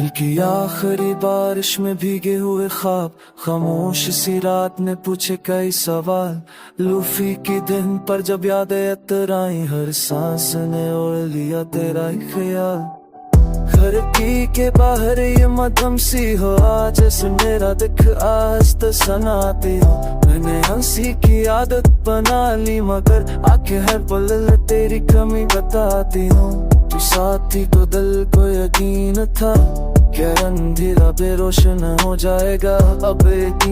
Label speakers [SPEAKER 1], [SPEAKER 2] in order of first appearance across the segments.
[SPEAKER 1] कल की आखिरी बारिश में भीगे हुए ख्वाब, खामोश सी रात ने पूछे कई सवाल। लूफी की दिन पर जब यादें अतराई, हर सांस ने ओढ़ लिया तेरा ही ख्याल। खिड़की के बाहर ये मध्यम सी हो, आज जैसे मेरा दिख आस्त सनाती हो। मैंने हंसी की आदत बना ली, मगर आंखें हर पल तेरी कमी बताती हूँ। तू साथी तो दिल को यकीन था, क्या अंधेरा बेरोशन हो जाएगा। अब एक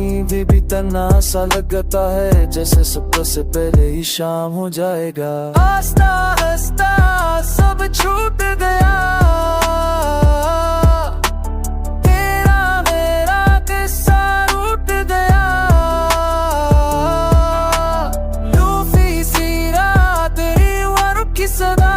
[SPEAKER 1] भी तना सा लगता है, जैसे सुबह से पहले ही शाम हो जाएगा। हंसता हंसता सब छूट गया, तेरा मेरा किस्सा रूठ गया। लूफी सी रात रीवर की सदा,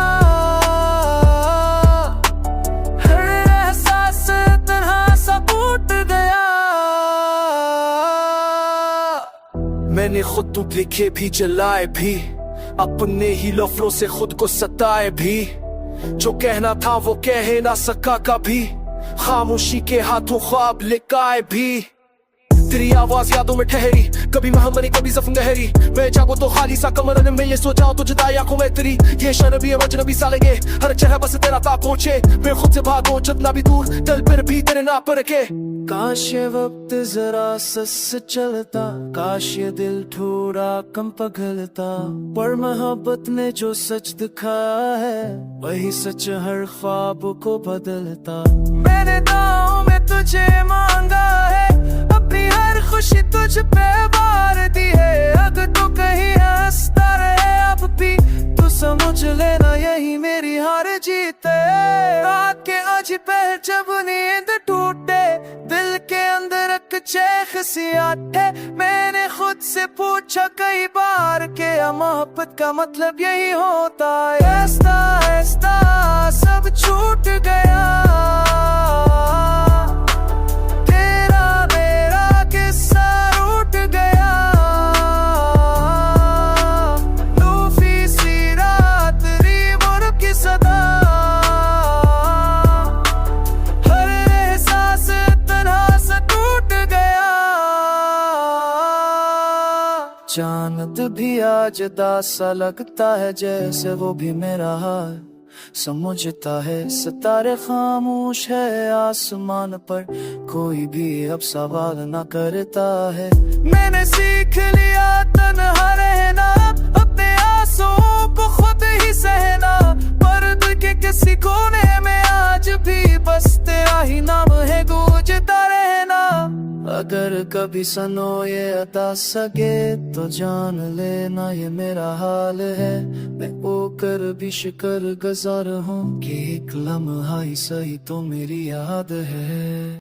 [SPEAKER 1] मैंने खुद तो लिखे भी जलाए भी, अपने ही लफ्ज़ों से खुद को सताए भी। जो कहना था वो कह ना सका कभी, खामोशी के हाथों ख्वाब लिकाए भी। तेरी आवाज यादों में ठहरी, कभी महमरी कभी जख्म गहरी। मैं जागो तो खाली सा कमरे में ये सोचाऊं तो जुदाई आंखों में तेरी। ये शर्मी अजनबी सा लगे, हर चेहरा बस तेरा ता पहुंचे। मैं खुद से भागो जितना भी दूर, दिल पर भी तेरे ना पर के। काश ये वक्त जरा सस चलता, काश ये दिल थोड़ा कम पगलता। पर मोहब्बत ने जो सच दिखाया है, वही सच हर ख्वाब को बदलता। मैंने दांव में तुझे मांगा है, अपनी हर खुशी तुझ पे वार दी है। अगर तू कहीं हंसता रहे अब भी, तू समझ लेना यही मेरी हार जीत है। रात के अजी पहर जब नींद टूटे, दिल के अंदर एक चैख सी आटे। मैंने खुद से पूछा कई बार के मोहब्बत का मतलब यही होता है। ऐसा ऐसा सब छूट गया, तेरा मेरा किस्सा रूठ गया। लूफी सी रात रीवर की सदा, चांद भी आज दासा लगता है, जैसे वो भी मेरा हाल समझता है। सितारे खामोश है आसमान पर, कोई भी अब सवाल ना करता है। मैंने सीख लिया तन्हा रहना, अपने आंसुओं को खुद ही सहना। पर दिल के किसी कोने में आज भी बस तेरा ही नाम है गूंजता रहना। अगर कभी सनो ये अता सके, तो जान लेना ये मेरा हाल है। मैं होकर भी शुक्र गुजार हूँ कि एक लम्हा ही सही तो मेरी याद है।